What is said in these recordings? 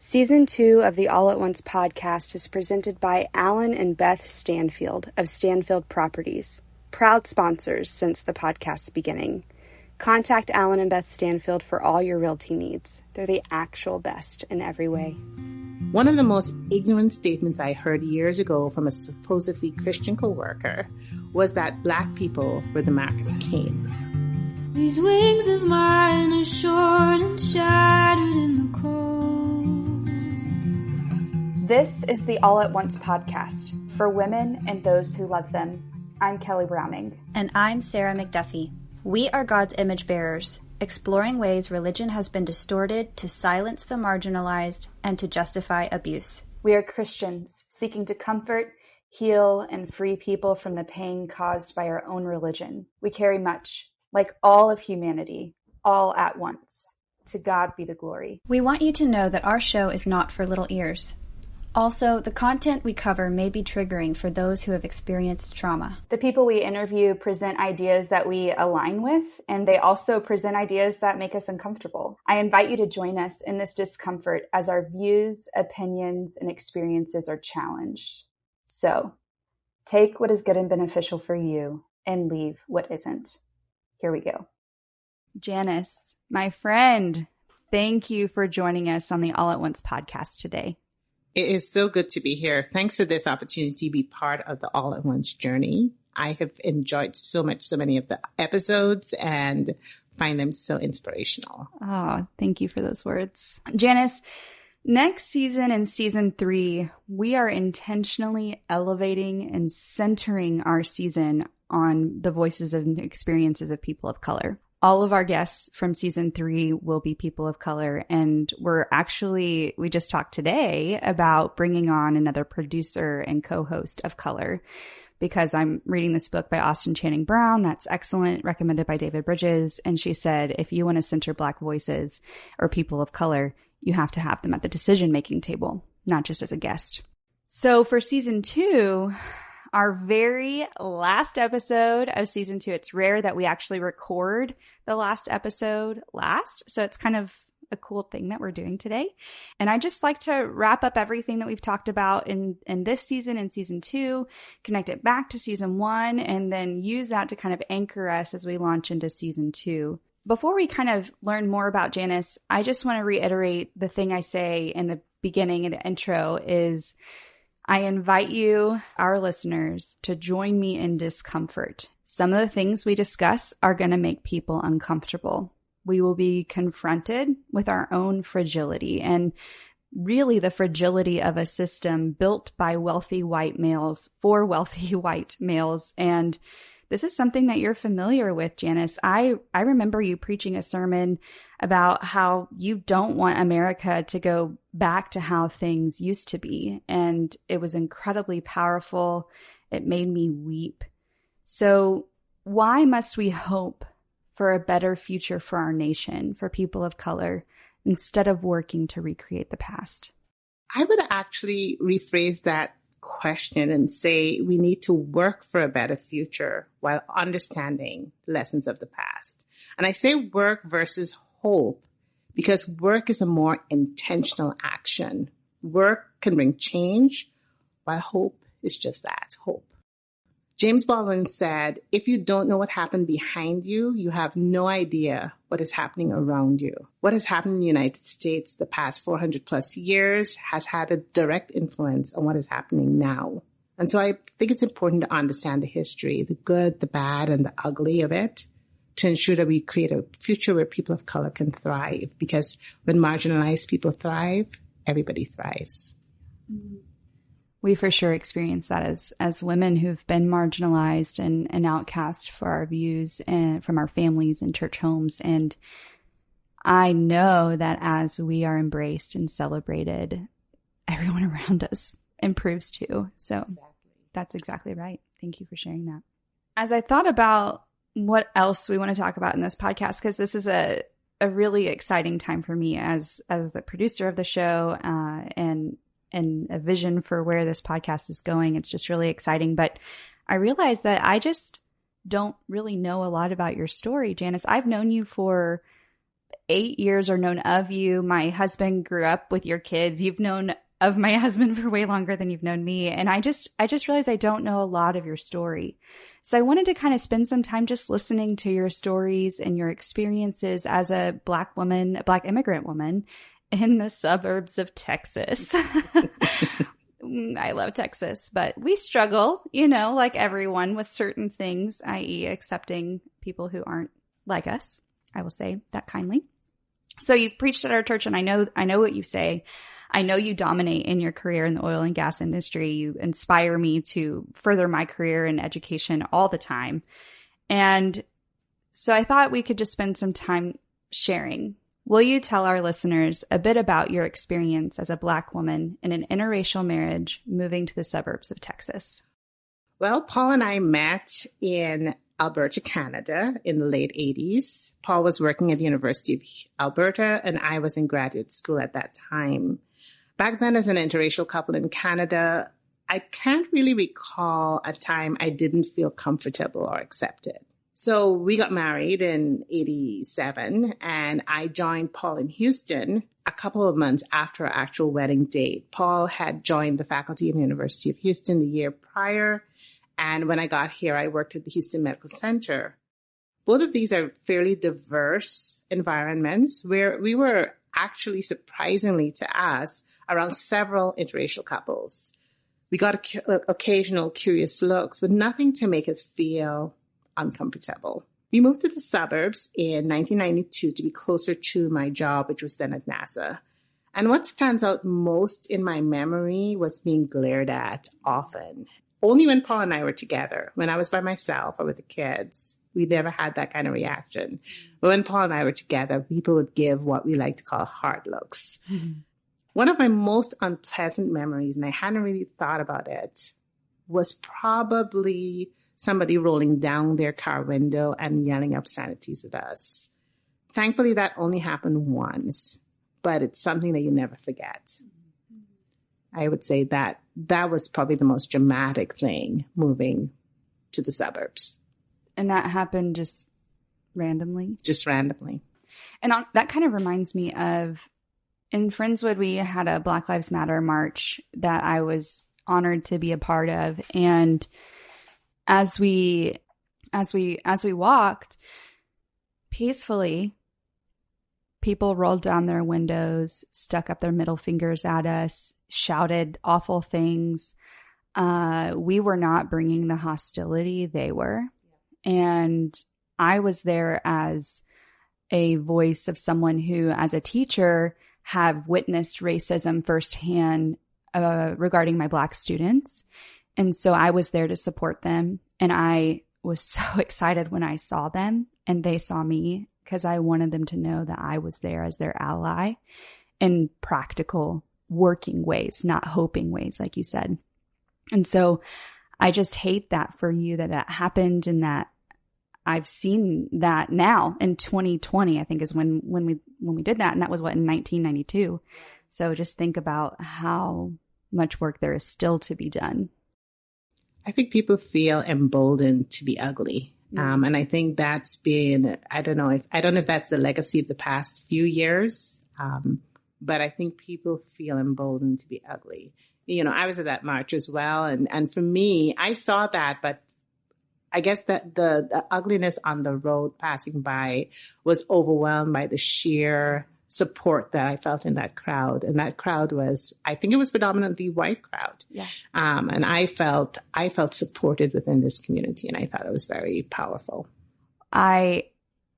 Season 2 of the All at Once podcast is presented by Alan and Beth Stanfield of Stanfield Properties, proud sponsors since the podcast's beginning. Contact Alan and Beth Stanfield for all your realty needs. They're the actual best in every way. One of the most ignorant statements I heard years ago from a supposedly Christian coworker was that Black people were the mark of Cain. These wings of mine are short and shattered in the cold. This is the All at Once podcast for women and those who love them. I'm Kelly Browning. And I'm Sarah McDuffie. We are God's image bearers, exploring ways religion has been distorted to silence the marginalized and to justify abuse. We are Christians seeking to comfort, heal, and free people from the pain caused by our own religion. We carry much, like all of humanity, all at once. To God be the glory. We want you to know that our show is not for little ears. Also, the content we cover may be triggering for those who have experienced trauma. The people we interview present ideas that we align with, and they also present ideas that make us uncomfortable. I invite you to join us in this discomfort as our views, opinions, and experiences are challenged. So, take what is good and beneficial for you and leave what isn't. Here we go. Janis, my friend, thank you for joining us on the All at Once podcast today. It is so good to be here. Thanks for this opportunity to be part of the All at Once journey. I have enjoyed so many of the episodes and find them so inspirational. Oh, thank you for those words. Janis, next season in season 3, we are intentionally elevating and centering our season on the voices and experiences of people of color. All of our guests from season 3 will be people of color. And we just talked today about bringing on another producer and co-host of color because I'm reading this book by Austin Channing Brown. That's excellent, recommended by David Bridges. And she said, if you want to center Black voices or people of color, you have to have them at the decision-making table, not just as a guest. So for season 2, our very last episode of season 2, it's rare that we actually record the last episode last. So it's kind of a cool thing that we're doing today. And I just like to wrap up everything that we've talked about in this season and season 2, connect it back to season 1, and then use that to kind of anchor us as we launch into season 2. Before we kind of learn more about Janis, I just want to reiterate the thing I say in the beginning and the intro is I invite you, our listeners, to join me in discomfort. Some of the things we discuss are going to make people uncomfortable. We will be confronted with our own fragility and really the fragility of a system built by wealthy white males for wealthy white males. And this is something that you're familiar with, Janis. I remember you preaching a sermon about how you don't want America to go back to how things used to be. And it was incredibly powerful. It made me weep. So why must we hope for a better future for our nation, for people of color, instead of working to recreate the past? I would actually rephrase that question and say we need to work for a better future while understanding lessons of the past. And I say work versus hope because work is a more intentional action. Work can bring change, while hope is just that, hope. James Baldwin said, if you don't know what happened behind you, you have no idea what is happening around you. What has happened in the United States the past 400 plus years has had a direct influence on what is happening now. And so I think it's important to understand the history, the good, the bad, and the ugly of it to ensure that we create a future where people of color can thrive. Because when marginalized people thrive, everybody thrives. We for sure experience that as women who've been marginalized and outcast for our views and from our families and church homes. And I know that as we are embraced and celebrated, everyone around us improves too. So That's exactly right. Thank you for sharing that. As I thought about what else we want to talk about in this podcast, because this is a really exciting time for me as the producer of the show, and a vision for where this podcast is going. It's just really exciting. But I realized that I just don't really know a lot about your story, Janis. I've known you for 8 years or known of you. My husband grew up with your kids. You've known of my husband for way longer than you've known me. And I just realized I don't know a lot of your story. So I wanted to kind of spend some time just listening to your stories and your experiences as a Black woman, a Black immigrant woman in the suburbs of Texas. I love Texas, but we struggle, like everyone, with certain things, i.e. accepting people who aren't like us. I will say that kindly. So you've preached at our church, and I know what you say. I know you dominate in your career in the oil and gas industry. You inspire me to further my career in education all the time. And so I thought we could just spend some time sharing. Will you tell our listeners a bit about your experience as a Black woman in an interracial marriage moving to the suburbs of Texas? Well, Paul and I met in Alberta, Canada in the late 80s. Paul was working at the University of Alberta, and I was in graduate school at that time. Back then, as an interracial couple in Canada, I can't really recall a time I didn't feel comfortable or accepted. So we got married in 87, and I joined Paul in Houston a couple of months after our actual wedding date. Paul had joined the faculty of the University of Houston the year prior, and when I got here, I worked at the Houston Medical Center. Both of these are fairly diverse environments where we were actually, surprisingly to us, around several interracial couples. We got occasional curious looks, but nothing to make us feel uncomfortable. We moved to the suburbs in 1992 to be closer to my job, which was then at NASA. And what stands out most in my memory was being glared at often. Only when Paul and I were together. When I was by myself or with the kids, we never had that kind of reaction. But when Paul and I were together, people would give what we like to call hard looks. Mm-hmm. One of my most unpleasant memories, and I hadn't really thought about it, was probably somebody rolling down their car window and yelling obscenities at us. Thankfully, that only happened once, but it's something that you never forget. I would say that was probably the most dramatic thing moving to the suburbs. And that happened just randomly? Just randomly. And that kind of reminds me of, in Friendswood, we had a Black Lives Matter march that I was honored to be a part of. And as we walked peacefully, people rolled down their windows, stuck up their middle fingers at us, shouted awful things. We were not bringing the hostility, they were. And I was there as a voice of someone who, as a teacher, have witnessed racism firsthand regarding my Black students. And so I was there to support them. And I was so excited when I saw them and they saw me, because I wanted them to know that I was there as their ally in practical working ways, not hoping ways, like you said. And so I just hate that for you, that happened, and that I've seen that now in 2020, I think is when we did that. And that was in 1992. So just think about how much work there is still to be done. I think people feel emboldened to be ugly. And I think that's been, I don't know if that's the legacy of the past few years. But I think people feel emboldened to be ugly. I was at that march as well. And for me, I saw that, but I guess that the ugliness on the road passing by was overwhelmed by the sheer support that I felt in that crowd. And that crowd was, I think it was predominantly white crowd. Yeah. And I felt supported within this community, and I thought it was very powerful. I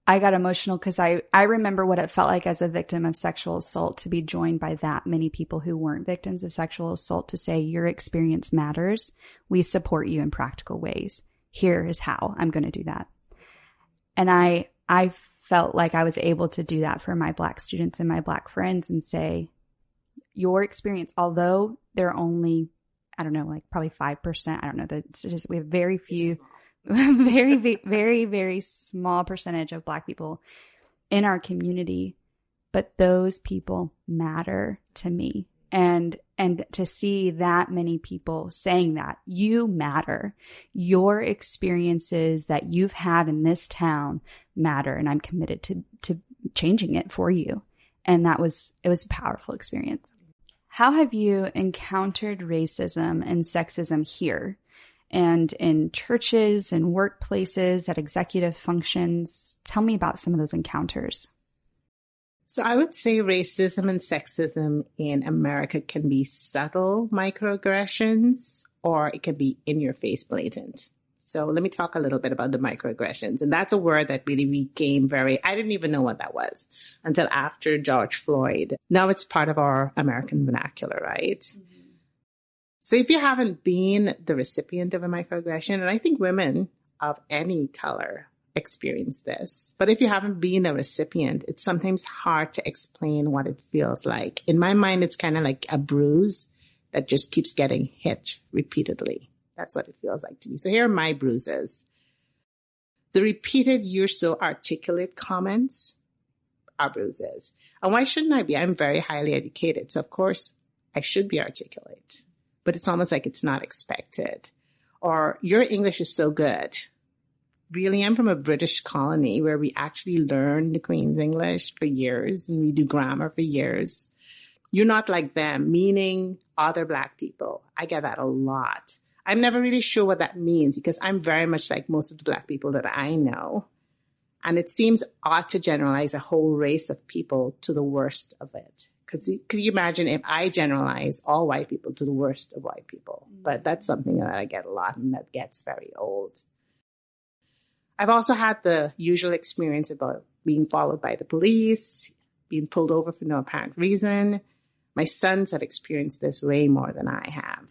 got emotional because I remember what it felt like as a victim of sexual assault to be joined by that many people who weren't victims of sexual assault to say, your experience matters. We support you in practical ways. Here is how I'm going to do that. And I felt like I was able to do that for my Black students and my Black friends and say, your experience, although they're only, I don't know, like probably 5%, I don't know, we have very few, very, very, very small percentage of Black people in our community, but those people matter to me. And to see that many people saying that you matter, your experiences that you've had in this town matter. And I'm committed to changing it for you. And it was a powerful experience. How have you encountered racism and sexism here and in churches and workplaces, at executive functions? Tell me about some of those encounters. So I would say racism and sexism in America can be subtle microaggressions, or it can be in your face blatant. So let me talk a little bit about the microaggressions. And that's a word that really became I didn't even know what that was until after George Floyd. Now it's part of our American vernacular, right? Mm-hmm. So if you haven't been the recipient of a microaggression, and I think women of any color experience this, but if you haven't been a recipient, it's sometimes hard to explain what it feels like. In my mind, it's kind of like a bruise that just keeps getting hit repeatedly. That's what it feels like to me. So here are my bruises. The repeated "you're so articulate" comments are bruises. And why shouldn't I be? I'm very highly educated. So of course I should be articulate, but it's almost like it's not expected. Or "your English is so good." Really, I'm from a British colony where we actually learn the Queen's English for years and we do grammar for years. "You're not like them," meaning other Black people. I get that a lot. I'm never really sure what that means because I'm very much like most of the Black people that I know. And it seems odd to generalize a whole race of people to the worst of it. Could you imagine if I generalize all white people to the worst of white people? But that's something that I get a lot and that gets very old. I've also had the usual experience about being followed by the police, being pulled over for no apparent reason. My sons have experienced this way more than I have.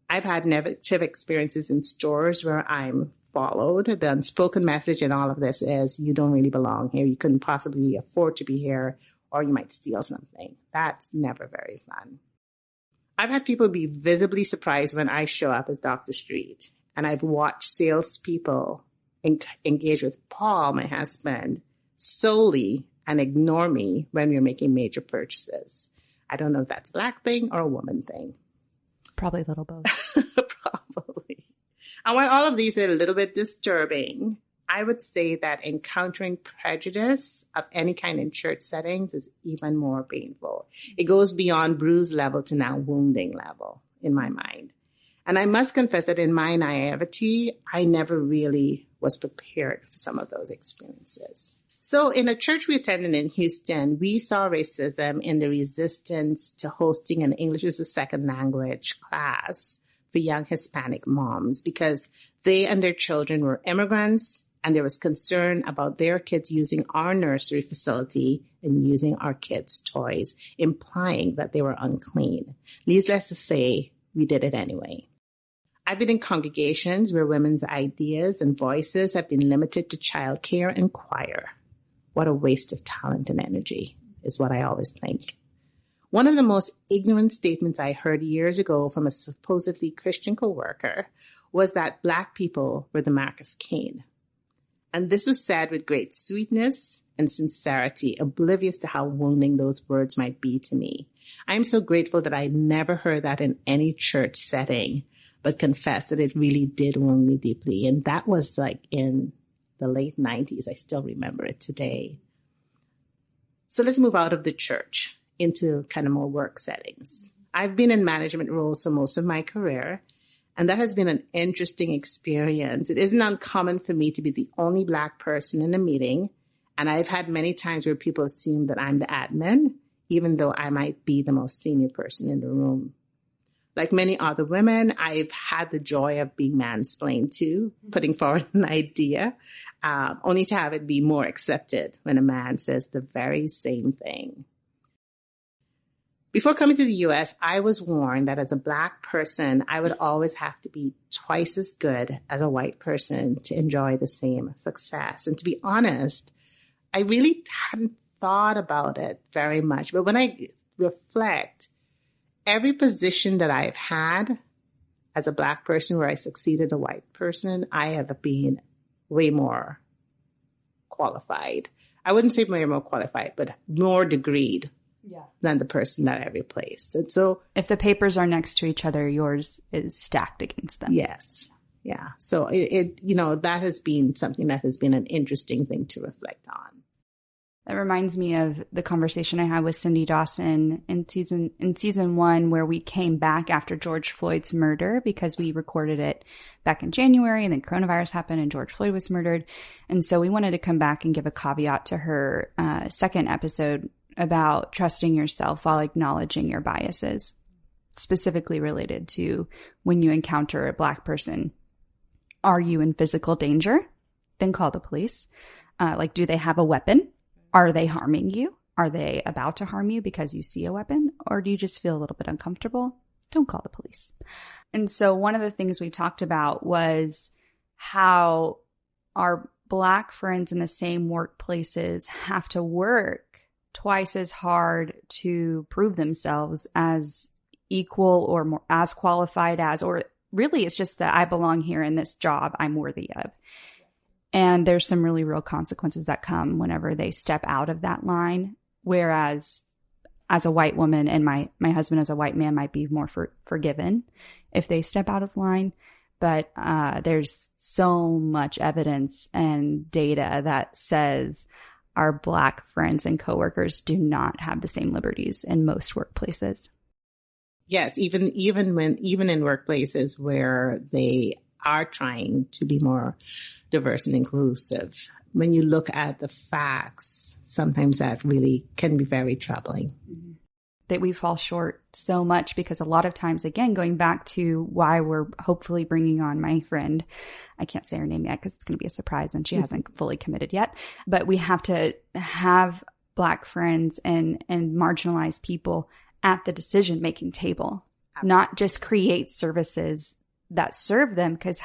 I've had negative experiences in stores where I'm followed. The unspoken message in all of this is you don't really belong here. You couldn't possibly afford to be here, or you might steal something. That's never very fun. I've had people be visibly surprised when I show up as Dr. Street, and I've watched salespeople engage with Paul, my husband, solely and ignore me when we're making major purchases. I don't know if that's a Black thing or a woman thing. Probably a little both. Probably. And while all of these are a little bit disturbing, I would say that encountering prejudice of any kind in church settings is even more painful. It goes beyond bruise level to now wounding level in my mind. And I must confess that in my naivety, I never really was prepared for some of those experiences. So in a church we attended in Houston, we saw racism in the resistance to hosting an English as a second language class for young Hispanic moms because they and their children were immigrants and there was concern about their kids using our nursery facility and using our kids' toys, implying that they were unclean. Needless to say, we did it anyway. I've been in congregations where women's ideas and voices have been limited to childcare and choir. What a waste of talent and energy is what I always think. One of the most ignorant statements I heard years ago from a supposedly Christian coworker was that Black people were the mark of Cain. And this was said with great sweetness and sincerity, oblivious to how wounding those words might be to me. I'm so grateful that I never heard that in any church setting, but confess that it really did wound me deeply. And that was like in the late 90s. I still remember it today. So let's move out of the church into kind of more work settings. I've been in management roles for most of my career, and that has been an interesting experience. It isn't uncommon for me to be the only Black person in a meeting, and I've had many times where people assume that I'm the admin, even though I might be the most senior person in the room. Like many other women, I've had the joy of being mansplained to, putting forward an idea, only to have it be more accepted when a man says the very same thing. Before coming to the U.S., I was warned that as a Black person, I would always have to be twice as good as a white person to enjoy the same success. And to be honest, I really hadn't thought about it very much. But when I reflect, every position that I've had as a Black person where I succeeded a white person, I have been way more qualified. I wouldn't say way more qualified, but more degreed than the person that I replaced. And so if the papers are next to each other, yours is stacked against them. Yes. Yeah. So it that has been something that has been an interesting thing to reflect on. That reminds me of the conversation I had with Cindy Dawson in season 1, where we came back after George Floyd's murder because we recorded it back in January and then coronavirus happened and George Floyd was murdered. And so we wanted to come back and give a caveat to her second episode about trusting yourself while acknowledging your biases, specifically related to when you encounter a Black person. Are you in physical danger? Then call the police. Do they have a weapon? Are they harming you? Are they about to harm you because you see a weapon? Or do you just feel a little bit uncomfortable? Don't call the police. And so one of the things we talked about was how our Black friends in the same workplaces have to work twice as hard to prove themselves as equal or more as qualified as, or really it's just that I belong here in this job I'm worthy of. And there's some really real consequences that come whenever they step out of that line. Whereas as a white woman and my husband as a white man might be more forgiven if they step out of line. But there's so much evidence and data that says our Black friends and coworkers do not have the same liberties in most workplaces. Yes, even in workplaces where they are trying to be more diverse and inclusive, when you look at the facts, sometimes that really can be very troubling. Mm-hmm. That we fall short so much because a lot of times, again, going back to why we're hopefully bringing on my friend, I can't say her name yet because it's going to be a surprise and she hasn't fully committed yet, but we have to have Black friends and marginalized people at the decision-making table, not just create services that serve them, because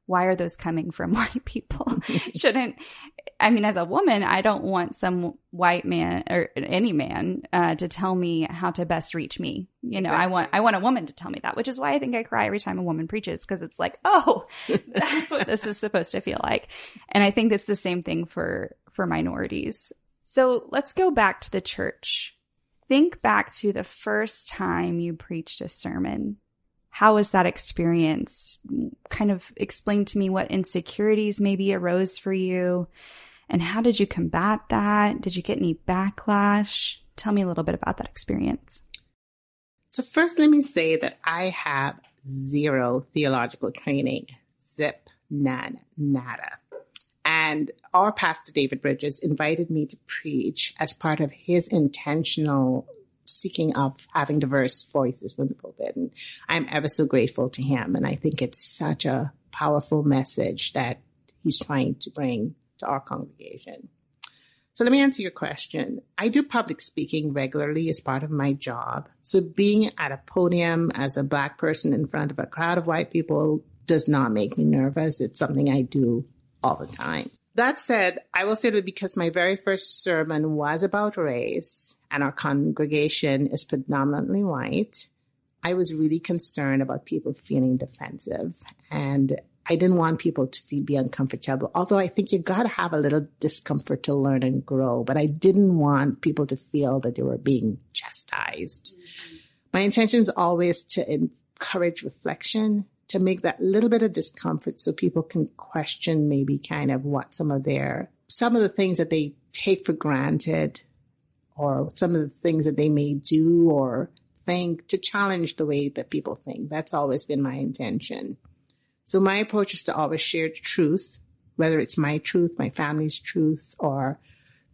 why are those coming from white people? As a woman, I don't want some white man or any man to tell me how to best reach me. Exactly. I want a woman to tell me that, which is why I think I cry every time a woman preaches, because it's like, oh, that's what this is supposed to feel like. And I think it's the same thing for minorities. So let's go back to the church. Think back to the first time you preached a sermon. How was that experience? Kind of explain to me what insecurities maybe arose for you, and how did you combat that? Did you get any backlash? Tell me a little bit about that experience. So first, let me say that I have zero theological training. Zip, none, nada. And our pastor, David Bridges, invited me to preach as part of his intentional seeking of having diverse voices from the pulpit. And I'm ever so grateful to him. And I think it's such a powerful message that he's trying to bring to our congregation. So let me answer your question. I do public speaking regularly as part of my job. So being at a podium as a Black person in front of a crowd of white people does not make me nervous. It's something I do all the time. That said, I will say that because my very first sermon was about race and our congregation is predominantly white, I was really concerned about people feeling defensive. And I didn't want people to be uncomfortable, although I think you got to have a little discomfort to learn and grow. But I didn't want people to feel that they were being chastised. Mm-hmm. My intention is always to encourage reflection, to make that little bit of discomfort so people can question maybe kind of what some of the things that they take for granted, or some of the things that they may do or think, to challenge the way that people think. That's always been my intention. So my approach is to always share the truth, whether it's my truth, my family's truth, or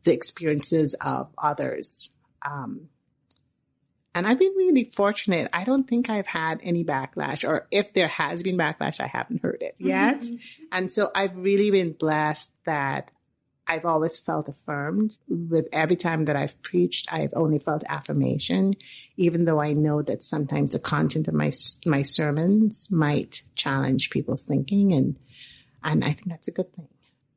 the experiences of others. And I've been really fortunate. I don't think I've had any backlash, or if there has been backlash, I haven't heard it yet. Mm-hmm. And so I've really been blessed that I've always felt affirmed. With every time that I've preached, I've only felt affirmation, even though I know that sometimes the content of my sermons might challenge people's thinking. And I think that's a good thing.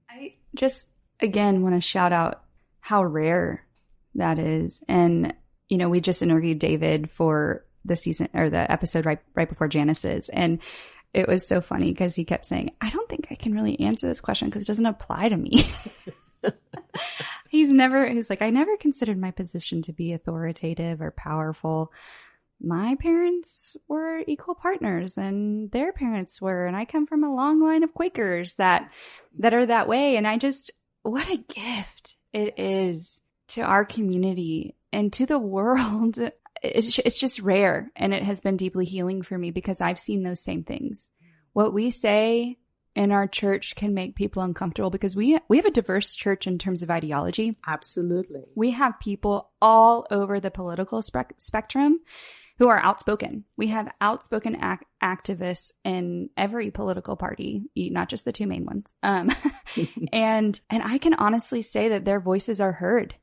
I just, again, want to shout out how rare that is. And we just interviewed David for the season or the episode right before Janis's. And it was so funny because he kept saying, I don't think I can really answer this question because it doesn't apply to me. He's like, I never considered my position to be authoritative or powerful. My parents were equal partners and their parents were, and I come from a long line of Quakers that are that way. And what a gift It is to our community and to the world. It's just rare. And it has been deeply healing for me because I've seen those same things. What we say in our church can make people uncomfortable because we have a diverse church in terms of ideology. Absolutely. We have people all over the political spectrum who are outspoken. We have outspoken activists in every political party, not just the two main ones. And I can honestly say that their voices are heard.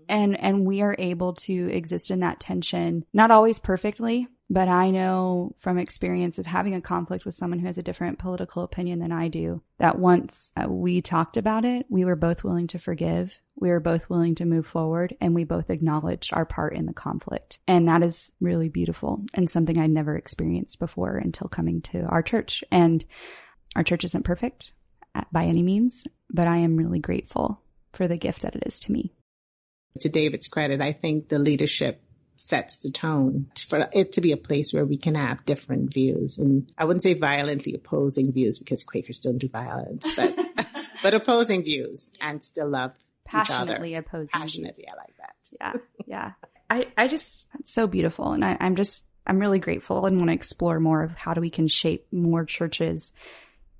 And we are able to exist in that tension, not always perfectly, but I know from experience of having a conflict with someone who has a different political opinion than I do, that once we talked about it, we were both willing to forgive. We were both willing to move forward, and we both acknowledged our part in the conflict. And that is really beautiful and something I'd never experienced before until coming to our church. And our church isn't perfect by any means, but I am really grateful for the gift that it is to me. To David's credit, I think the leadership sets the tone for it to be a place where we can have different views. And I wouldn't say violently opposing views because Quakers don't do violence, but opposing views and still love passionately each other. Opposing passionately, views. I like that. Yeah. I just, it's so beautiful. And I'm really grateful and want to explore more of how we can shape more churches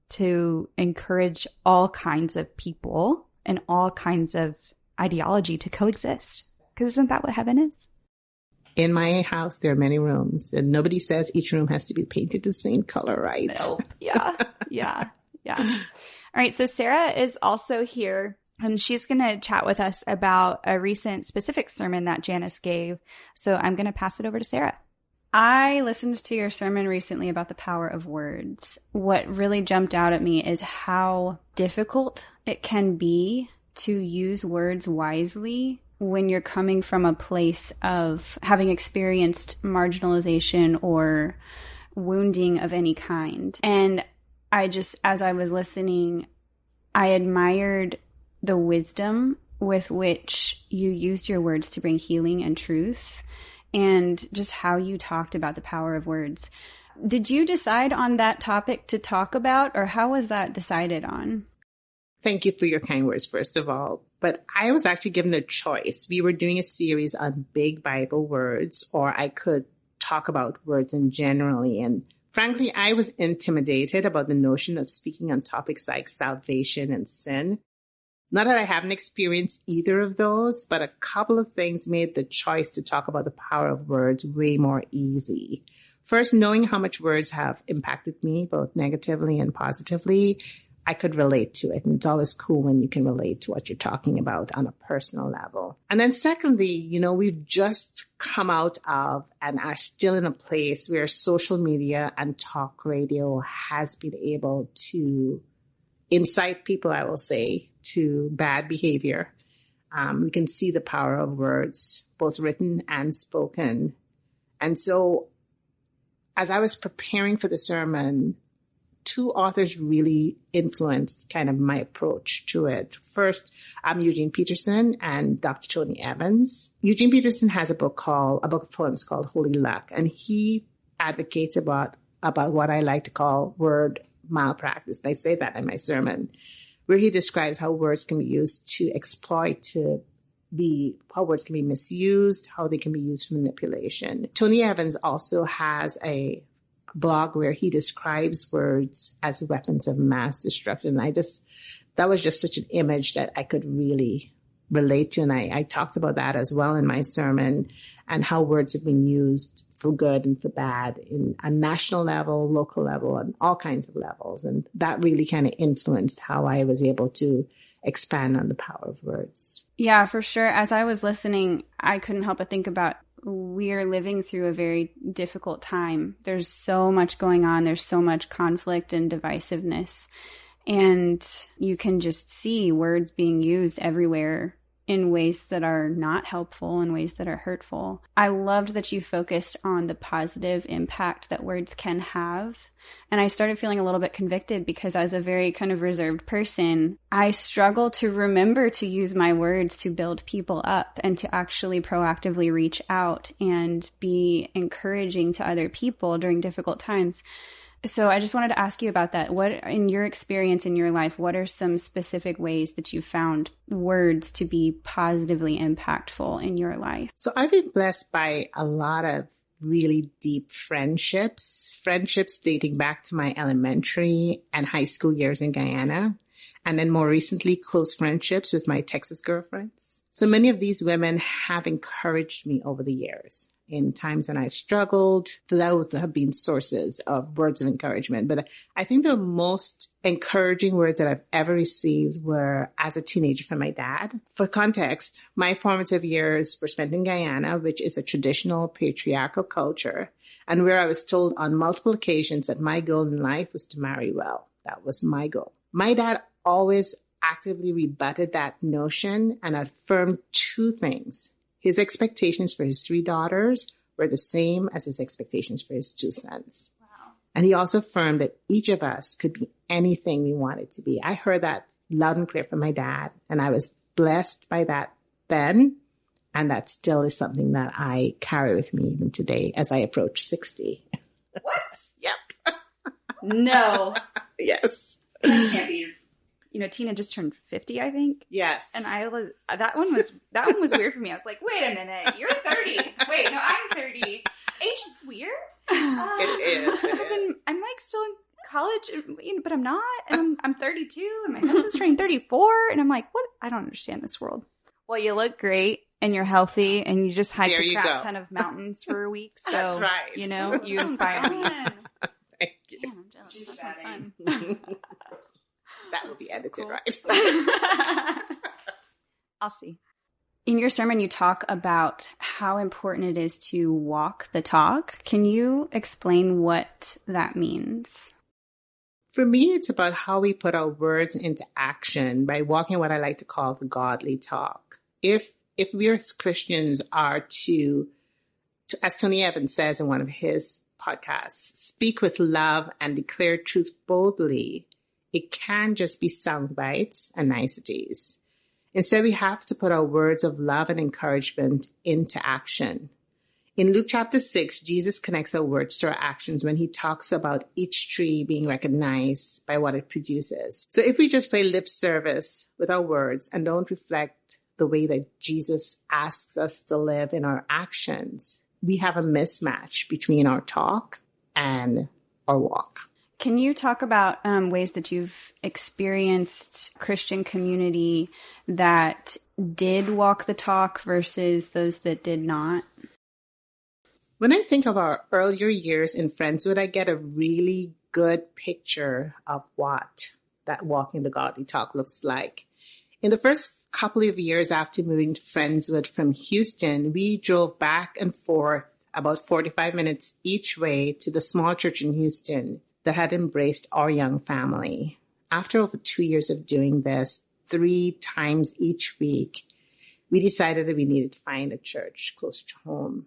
to encourage all kinds of people and all kinds of ideology to coexist. Because isn't that what heaven is? In my house, there are many rooms, and nobody says each room has to be painted the same color, right? Nope. Yeah. All right. So Sarah is also here, and she's going to chat with us about a recent specific sermon that Janis gave. So I'm going to pass it over to Sarah. I listened to your sermon recently about the power of words. What really jumped out at me is how difficult it can be to use words wisely when you're coming from a place of having experienced marginalization or wounding of any kind. And as I was listening, I admired the wisdom with which you used your words to bring healing and truth, and just how you talked about the power of words. Did you decide on that topic to talk about, or how was that decided on? Thank you for your kind words, first of all. But I was actually given a choice. We were doing a series on big Bible words, or I could talk about words in generally. And frankly, I was intimidated about the notion of speaking on topics like salvation and sin. Not that I haven't experienced either of those, but a couple of things made the choice to talk about the power of words way more easy. First, knowing how much words have impacted me, both negatively and positively, I could relate to it. And it's always cool when you can relate to what you're talking about on a personal level. And then secondly, we've just come out of and are still in a place where social media and talk radio has been able to incite people, I will say, to bad behavior. We can see the power of words, both written and spoken. And so as I was preparing for the sermon, two authors really influenced kind of my approach to it. First, Eugene Peterson and Dr. Tony Evans. Eugene Peterson has a book of poems called Holy Luck, and he advocates about what I like to call word malpractice. And I say that in my sermon, where he describes how words can be used to exploit, how words can be misused, how they can be used for manipulation. Tony Evans also has a blog where he describes words as weapons of mass destruction. That was just such an image that I could really relate to. And I talked about that as well in my sermon, and how words have been used for good and for bad in a national level, local level, and all kinds of levels. And that really kind of influenced how I was able to expand on the power of words. Yeah, for sure. As I was listening, I couldn't help but think about we are living through a very difficult time. There's so much going on. There's so much conflict and divisiveness. And you can just see words being used everywhere in ways that are not helpful, in ways that are hurtful. I loved that you focused on the positive impact that words can have. And I started feeling a little bit convicted because as a very kind of reserved person, I struggle to remember to use my words to build people up and to actually proactively reach out and be encouraging to other people during difficult times. So I just wanted to ask you about that. What, in your experience in your life, what are some specific ways that you found words to be positively impactful in your life? So I've been blessed by a lot of really deep friendships dating back to my elementary and high school years in Guyana. And then more recently, close friendships with my Texas girlfriends. So many of these women have encouraged me over the years. In times when I struggled, those have been sources of words of encouragement. But I think the most encouraging words that I've ever received were as a teenager from my dad. For context, my formative years were spent in Guyana, which is a traditional patriarchal culture, and where I was told on multiple occasions that my goal in life was to marry well. That was my goal. My dad always actively rebutted that notion and affirmed two things. His expectations for his 3 daughters were the same as his expectations for his 2 sons. Wow. And he also affirmed that each of us could be anything we wanted to be. I heard that loud and clear from my dad, and I was blessed by that then. And that still is something that I carry with me even today as I approach 60. What? Yep. No. Yes. That can't be. You know, Tina just turned 50, I think. Yes. And that one was weird for me. I was like, wait a minute, you're 30. Wait, no, I'm 30. Age is weird. It is. I'm like still in college, but I'm not. And I'm 32, and my husband's turning 34, and I'm like, what? I don't understand this world. Well, you look great, and you're healthy, and you just hiked a crap ton of mountains for a week. So, that's right. You know, you inspire me. Thank you. Damn, I'm jealous. She's a bad fun. That will be so edited, cool. right? I'll see. In your sermon, you talk about how important it is to walk the talk. Can you explain what that means? For me, it's about how we put our words into action by walking what I like to call the godly talk. If we as Christians are to, as Tony Evans says in one of his podcasts, speak with love and declare truth boldly, it can't just be sound bites and niceties. Instead, we have to put our words of love and encouragement into action. In Luke chapter 6, Jesus connects our words to our actions when he talks about each tree being recognized by what it produces. So if we just play lip service with our words and don't reflect the way that Jesus asks us to live in our actions, we have a mismatch between our talk and our walk. Can you talk about ways that you've experienced Christian community that did walk the talk versus those that did not? When I think of our earlier years in Friendswood, I get a really good picture of what that walking the godly talk looks like. In the first couple of years after moving to Friendswood from Houston, we drove back and forth about 45 minutes each way to the small church in Houston that had embraced our young family. After over 2 years of doing this, 3 times each week, we decided that we needed to find a church closer to home.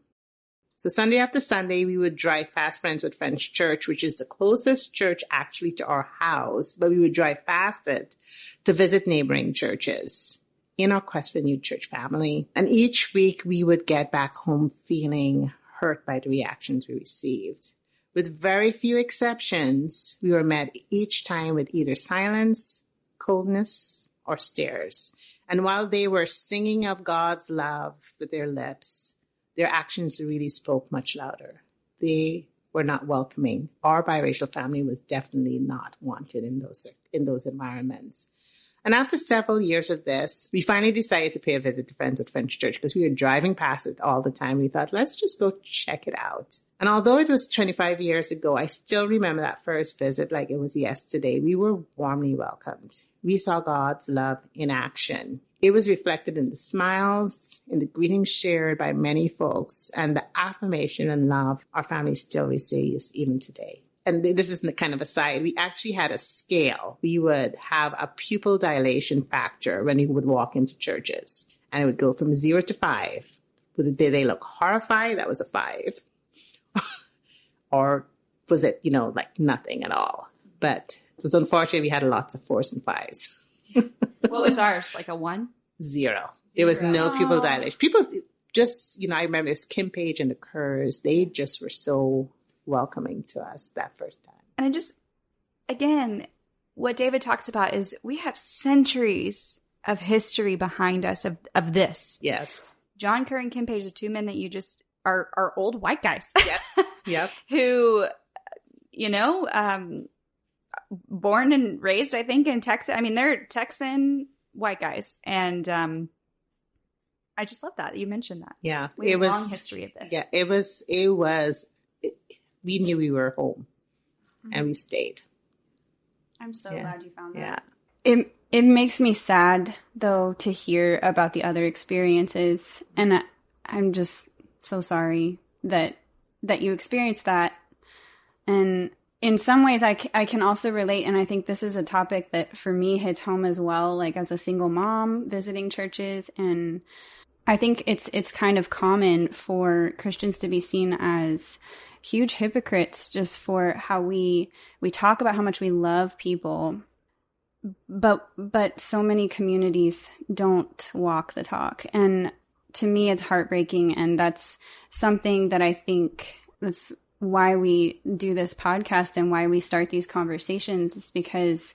So Sunday after Sunday, we would drive past Friendswood French Church, which is the closest church actually to our house, but we would drive past it to visit neighboring churches in our quest for a new church family. And each week we would get back home feeling hurt by the reactions we received. With very few exceptions, we were met each time with either silence, coldness, or stares. And while they were singing of God's love with their lips, their actions really spoke much louder. They were not welcoming. Our biracial family was definitely not wanted in those environments. And after several years of this, we finally decided to pay a visit to Friendswood French Church because we were driving past it all the time. We thought, let's just go check it out. And although it was 25 years ago, I still remember that first visit like it was yesterday. We were warmly welcomed. We saw God's love in action. It was reflected in the smiles, in the greetings shared by many folks, and the affirmation and love our family still receives even today. And this is kind of a side, we actually had a scale. We would have a pupil dilation factor when we would walk into churches. And it would go from 0 to 5. Did they look horrified? That was a 5. Or was it, like nothing at all? But it was unfortunate we had lots of 4s and 5s. What was ours? Like a 1? 0. There was no pupil dilation. People just, I remember it was Kim Page and the Kerrs. They just were so welcoming to us that first time. And I just, again, what David talks about is we have centuries of history behind us of this. Yes. John Kerr and Kim Page, the two men that you just are old white guys. Yes. Yep. Who, you know, born and raised, I think, in Texas. I mean, they're Texan white guys. And I just love that you mentioned that. Yeah. We have a long history of this. Yeah. We knew we were home and we've stayed. I'm so glad you found that. Yeah. It makes me sad, though, to hear about the other experiences. And I'm just so sorry that you experienced that. And in some ways, I can also relate. And I think this is a topic that for me hits home as well, like as a single mom visiting churches. And I think it's kind of common for Christians to be seen as huge hypocrites just for how we talk about how much we love people. But so many communities don't walk the talk. And to me, it's heartbreaking. And that's something that I think that's why we do this podcast and why we start these conversations, is because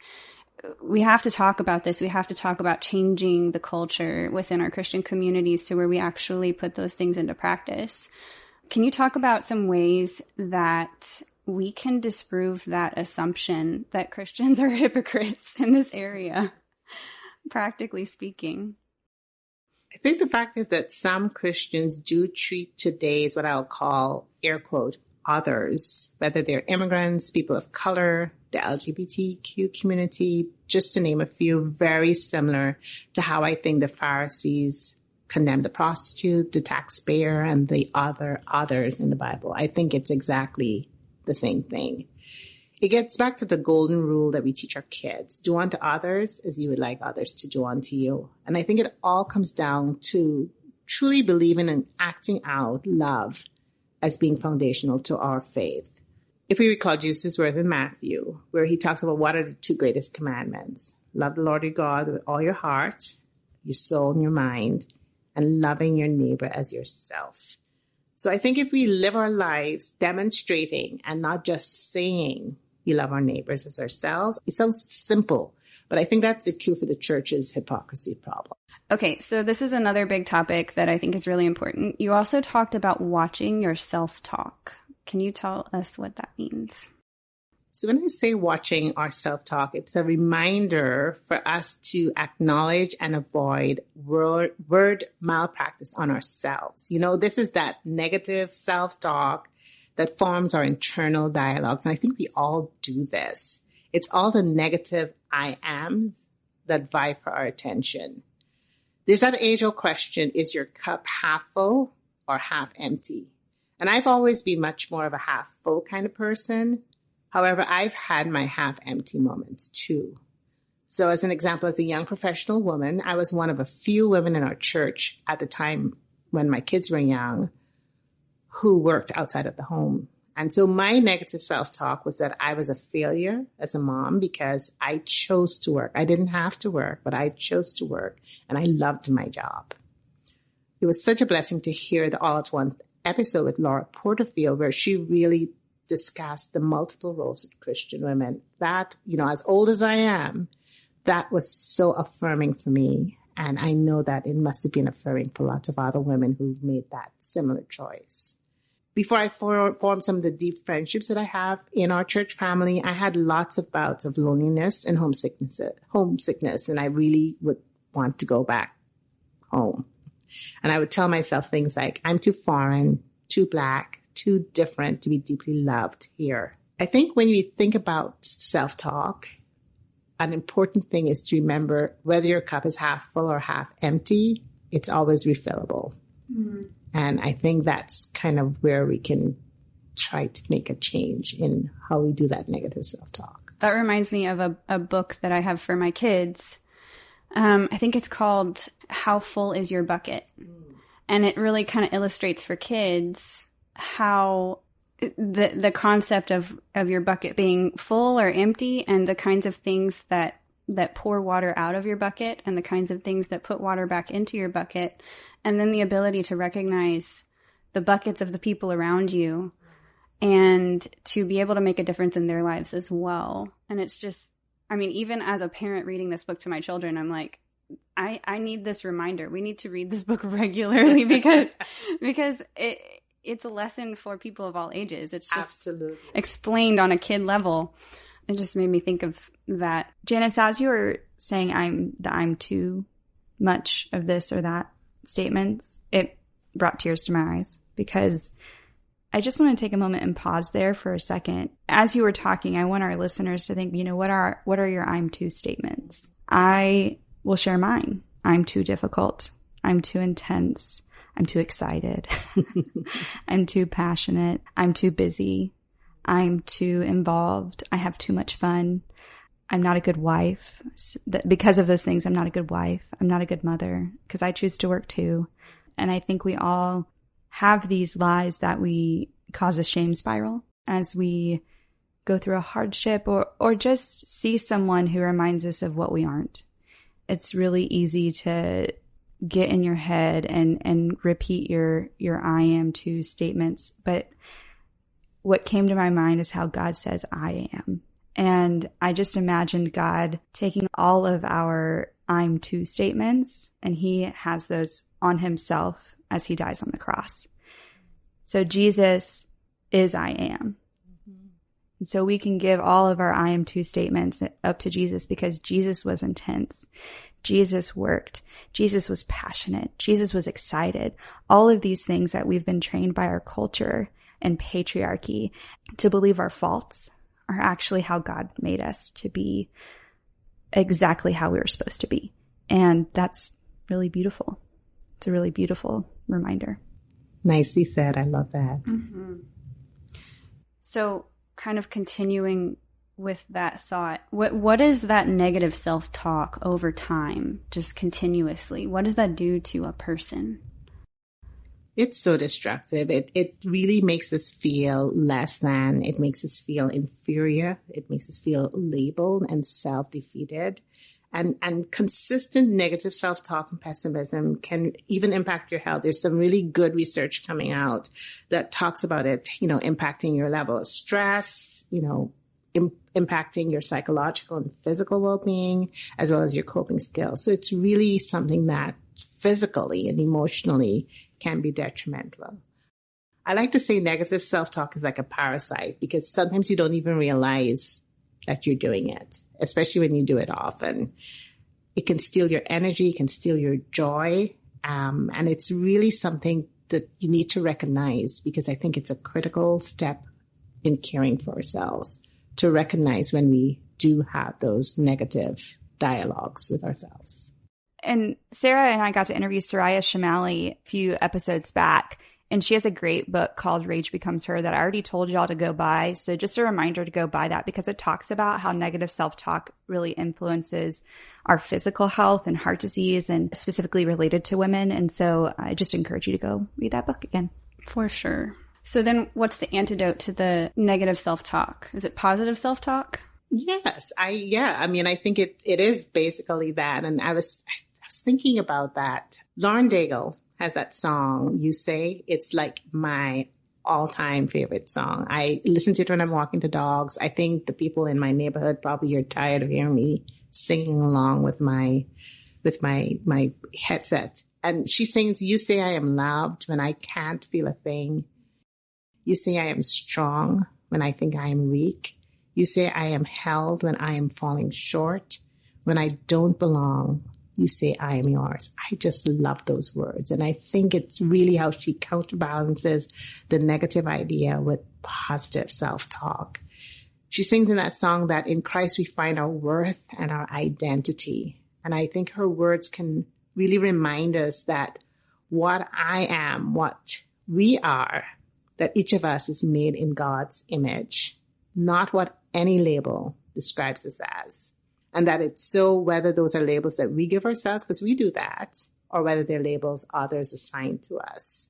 we have to talk about this. We have to talk about changing the culture within our Christian communities to where we actually put those things into practice. Can you talk about some ways that we can disprove that assumption that Christians are hypocrites in this area, practically speaking? I think the fact is that some Christians do treat today's what I'll call, air quote, others, whether they're immigrants, people of color, the LGBTQ community, just to name a few, very similar to how I think the Pharisees condemned the prostitute, the taxpayer, and the others in the Bible. I think it's exactly the same thing. It gets back to the golden rule that we teach our kids. Do unto others as you would like others to do unto you. And I think it all comes down to truly believing and acting out love as being foundational to our faith. If we recall Jesus' words in Matthew, where he talks about what are the two greatest commandments: love the Lord your God with all your heart, your soul, and your mind, and loving your neighbor as yourself. So I think if we live our lives demonstrating and not just saying we love our neighbors as ourselves, it sounds simple, but I think that's the cue for the church's hypocrisy problem. Okay, so this is another big topic that I think is really important. You also talked about watching your self-talk. Can you tell us what that means? So when I say watching our self-talk, it's a reminder for us to acknowledge and avoid word malpractice on ourselves. You know, this is that negative self-talk that forms our internal dialogues. And I think we all do this. It's all the negative I ams that vie for our attention. There's that age-old question, is your cup half full or half empty? And I've always been much more of a half full kind of person. However, I've had my half empty moments too. So as an example, as a young professional woman, I was one of a few women in our church at the time when my kids were young who worked outside of the home. And so my negative self-talk was that I was a failure as a mom because I chose to work. I didn't have to work, but I chose to work, and I loved my job. It was such a blessing to hear the All at Once episode with Laura Porterfield, where she really discussed the multiple roles of Christian women. That, you know, as old as I am, that was so affirming for me. And I know that it must have been affirming for lots of other women who've made that similar choice. Before I formed some of the deep friendships that I have in our church family, I had lots of bouts of loneliness and homesickness, and I really would want to go back home. And I would tell myself things like, I'm too foreign, too Black, too different to be deeply loved here. I think when you think about self-talk, an important thing is to remember whether your cup is half full or half empty, it's always refillable. Mm-hmm. And I think that's kind of where we can try to make a change in how we do that negative self-talk. That reminds me of a book that I have for my kids. I think it's called How Full Is Your Bucket? And it really kind of illustrates for kids how the concept of your bucket being full or empty, and the kinds of things that pour water out of your bucket and the kinds of things that put water back into your bucket. And then the ability to recognize the buckets of the people around you and to be able to make a difference in their lives as well. And it's just, I mean, even as a parent reading this book to my children, I'm like, I need this reminder. We need to read this book regularly because it's a lesson for people of all ages. It's just absolutely explained on a kid level. It just made me think of that. Janis, as you were saying, I'm too much of this or that statements, it brought tears to my eyes, because I just want to take a moment and pause there for a second. As you were talking, I want our listeners to think, what are your I'm too statements? I will share mine. I'm too difficult. I'm too intense. I'm too excited. I'm too passionate. I'm too busy. I'm too involved. I have too much fun. I'm not a good wife. Because of those things, I'm not a good wife. I'm not a good mother because I choose to work too. And I think we all have these lies that we cause a shame spiral as we go through a hardship or just see someone who reminds us of what we aren't. It's really easy to get in your head and repeat your I am too statements. But what came to my mind is how God says I am. And I just imagined God taking all of our I'm too statements, and he has those on himself as he dies on the cross. So Jesus is I am. And so we can give all of our I am too statements up to Jesus because Jesus was intense. Jesus worked. Jesus was passionate. Jesus was excited. All of these things that we've been trained by our culture and patriarchy to believe our faults are actually how God made us to be exactly how we were supposed to be. And that's really beautiful. It's a really beautiful reminder. Nicely said. I love that. Mm-hmm. So kind of continuing with that thought, what is that negative self-talk over time, just continuously? What does that do to a person? It's so destructive. It really makes us feel less than. It makes us feel inferior. It makes us feel labeled and self-defeated. And consistent negative self-talk and pessimism can even impact your health. There's some really good research coming out that talks about it, impacting your level of stress, impacting your psychological and physical well-being, as well as your coping skills. So it's really something that physically and emotionally can be detrimental. I like to say negative self-talk is like a parasite because sometimes you don't even realize that you're doing it, especially when you do it often. It can steal your energy, it can steal your joy. And it's really something that you need to recognize because I think it's a critical step in caring for ourselves to recognize when we do have those negative dialogues with ourselves. And Sarah and I got to interview Soraya Shamali a few episodes back, and she has a great book called Rage Becomes Her that I already told y'all to go buy. So just a reminder to go buy that because it talks about how negative self-talk really influences our physical health and heart disease and specifically related to women. And so I just encourage you to go read that book again. For sure. So then what's the antidote to the negative self-talk? Is it positive self-talk? Yes. I think it is basically that. And I was thinking about that. Lauren Daigle has that song, You Say. It's like my all-time favorite song. I listen to it when I'm walking the dogs. I think the people in my neighborhood probably are tired of hearing me singing along with my headset. And she sings, You say I am loved when I can't feel a thing. You say I am strong when I think I am weak. You say I am held when I am falling short. When I don't belong, you say I am yours. I just love those words. And I think it's really how she counterbalances the negative idea with positive self-talk. She sings in that song that in Christ we find our worth and our identity. And I think her words can really remind us that what I am, what we are, that each of us is made in God's image, not what any label describes us as. And that it's so whether those are labels that we give ourselves, because we do that, or whether they're labels others assign to us.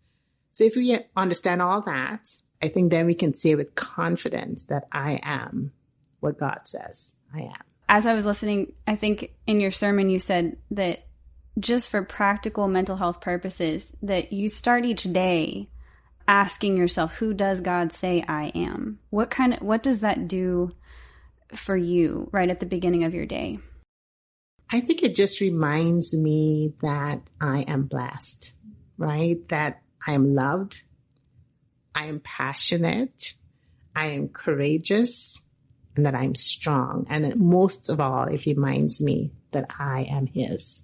So if we understand all that, I think then we can say with confidence that I am what God says I am. As I was listening, I think in your sermon you said that just for practical mental health purposes, that you start each day asking yourself, who does God say I am? What does that do for you right at the beginning of your day? I think it just reminds me that I am blessed, right? That I am loved. I am passionate. I am courageous, and that I'm strong. And most of all, it reminds me that I am His.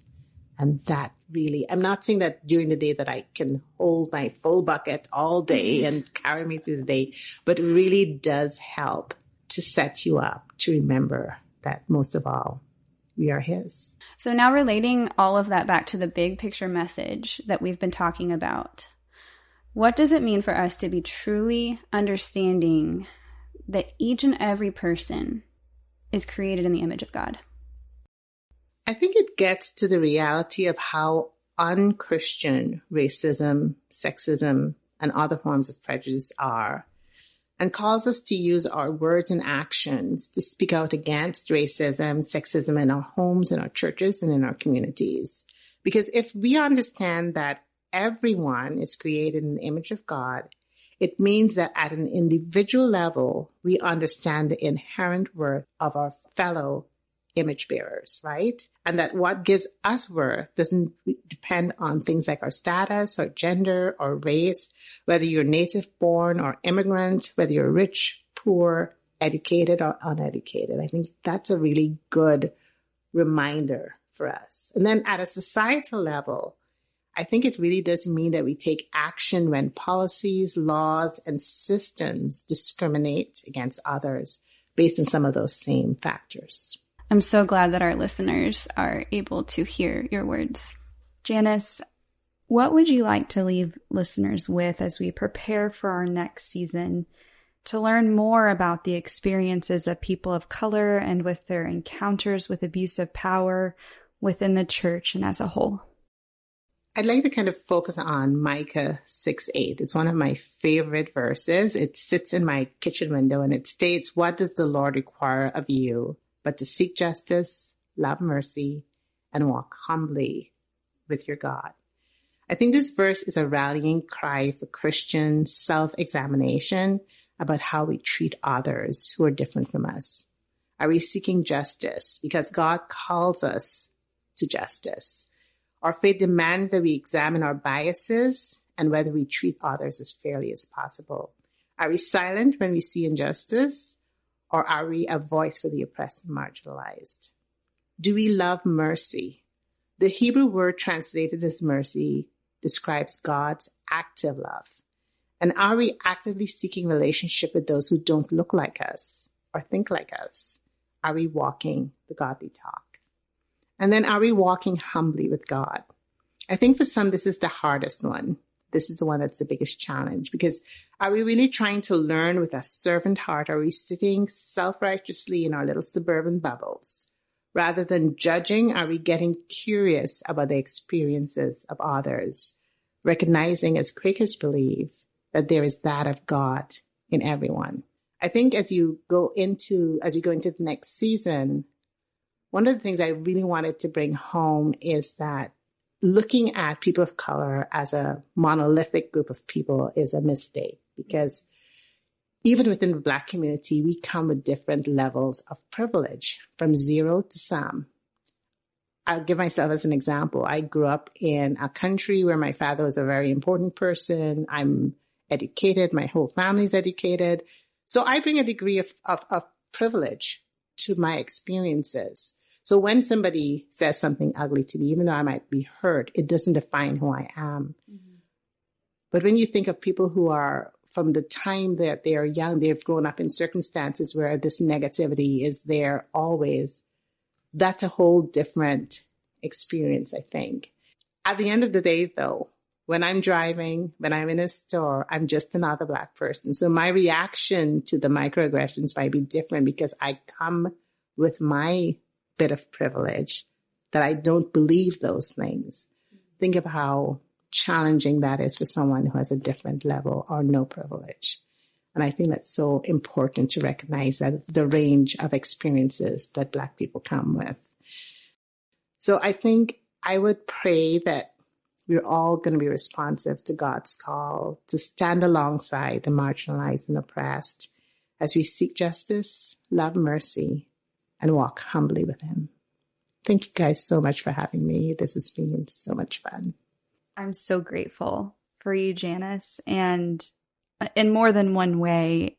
And that really, I'm not saying that during the day that I can hold my full bucket all day and carry me through the day, but it really does help to set you up to remember that most of all, we are His. So now relating all of that back to the big picture message that we've been talking about, what does it mean for us to be truly understanding that each and every person is created in the image of God? I think it gets to the reality of how unchristian racism, sexism, and other forms of prejudice are, and calls us to use our words and actions to speak out against racism, sexism in our homes, in our churches, and in our communities. Because if we understand that everyone is created in the image of God, it means that at an individual level, we understand the inherent worth of our fellow image bearers, right? And that what gives us worth doesn't depend on things like our status or gender or race, whether you're native born or immigrant, whether you're rich, poor, educated or uneducated. I think that's a really good reminder for us. And then at a societal level, I think it really does mean that we take action when policies, laws, and systems discriminate against others based on some of those same factors. I'm so glad that our listeners are able to hear your words. Janis, what would you like to leave listeners with as we prepare for our next season to learn more about the experiences of people of color and with their encounters with abuse of power within the church and as a whole? I'd like to kind of focus on Micah 6:8. It's one of my favorite verses. It sits in my kitchen window and it states, "What does the Lord require of you but to seek justice, love mercy, and walk humbly with your God?" I think this verse is a rallying cry for Christian self-examination about how we treat others who are different from us. Are we seeking justice because God calls us to justice? Our faith demands that we examine our biases and whether we treat others as fairly as possible. Are we silent when we see injustice, or are we a voice for the oppressed and marginalized? Do we love mercy? The Hebrew word translated as mercy describes God's active love. And are we actively seeking relationship with those who don't look like us or think like us? Are we walking the godly talk? And then are we walking humbly with God? I think for some, this is the hardest one. This is the one that's the biggest challenge, because are we really trying to learn with a servant heart? Are we sitting self-righteously in our little suburban bubbles? Rather than judging, are we getting curious about the experiences of others, recognizing, as Quakers believe, that there is that of God in everyone? I think as we go into the next season, one of the things I really wanted to bring home is that looking at people of color as a monolithic group of people is a mistake, because even within the Black community, we come with different levels of privilege, from zero to some. I'll give myself as an example. I grew up in a country where my father was a very important person. I'm educated. My whole family's educated. So I bring a degree of privilege to my experiences. So when somebody says something ugly to me, even though I might be hurt, it doesn't define who I am. Mm-hmm. But when you think of people who are, from the time that they are young, they've grown up in circumstances where this negativity is there always, that's a whole different experience, I think. At the end of the day, though, when I'm driving, when I'm in a store, I'm just another Black person. So my reaction to the microaggressions might be different because I come with my bit of privilege that I don't believe those things. Think of how challenging that is for someone who has a different level or no privilege. And I think that's so important to recognize that the range of experiences that Black people come with. So I think I would pray that we're all going to be responsive to God's call to stand alongside the marginalized and oppressed as we seek justice, love mercy, and walk humbly with Him. Thank you guys so much for having me. This has been so much fun. I'm so grateful for you, Janis, and in more than one way,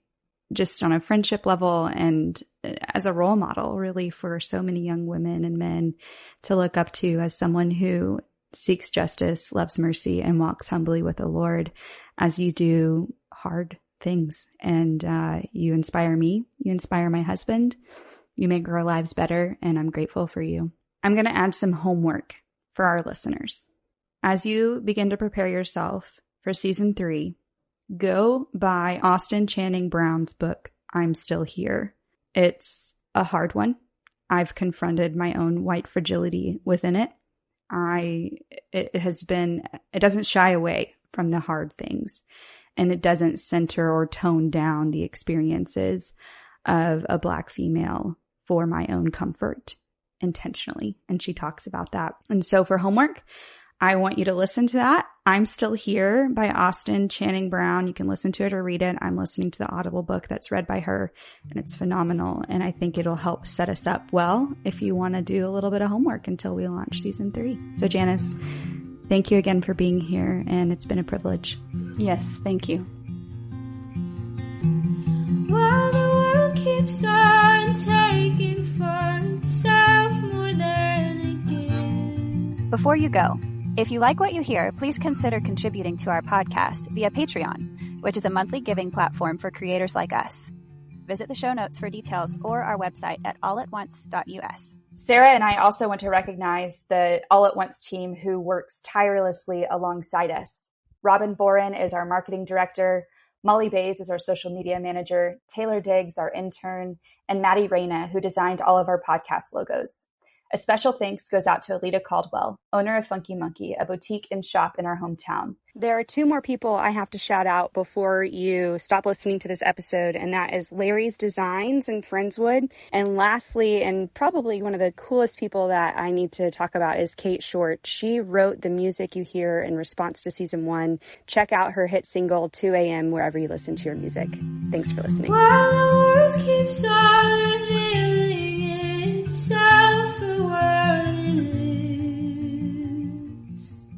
just on a friendship level and as a role model, really, for so many young women and men to look up to as someone who seeks justice, loves mercy, and walks humbly with the Lord as you do hard things. And you inspire me. You inspire my husband. You make our lives better, and I'm grateful for you. I'm going to add some homework for our listeners. As you begin to prepare yourself for season 3, go buy Austin Channing Brown's book, I'm Still Here. It's a hard one. I've confronted my own white fragility within it. It doesn't shy away from the hard things, and it doesn't center or tone down the experiences of a Black female for my own comfort intentionally. And she talks about that. And so for homework, I want you to listen to that. I'm Still Here by Austin Channing Brown. You can listen to it or read it. I'm listening to the Audible book that's read by her, and it's phenomenal. And I think it'll help set us up well if you want to do a little bit of homework until we launch season 3. So Janis, thank you again for being here, and it's been a privilege. Yes, thank you. While the world keeps on taking for itself more than it gives. Before you go, if you like what you hear, please consider contributing to our podcast via Patreon, which is a monthly giving platform for creators like us. Visit the show notes for details or our website at allatonce.us. Sarah and I also want to recognize the All at Once team who works tirelessly alongside us. Robin Boren is our marketing director, Molly Bays is our social media manager, Taylor Diggs, our intern, and Maddie Reyna, who designed all of our podcast logos. A special thanks goes out to Alita Caldwell, owner of Funky Monkey, a boutique and shop in our hometown. There are 2 more people I have to shout out before you stop listening to this episode, and that is Larry's Designs in Friendswood. And lastly, and probably one of the coolest people that I need to talk about, is Kate Short. She wrote the music you hear in response to season 1. Check out her hit single 2 a.m. wherever you listen to your music. Thanks for listening. While the world keeps on revealing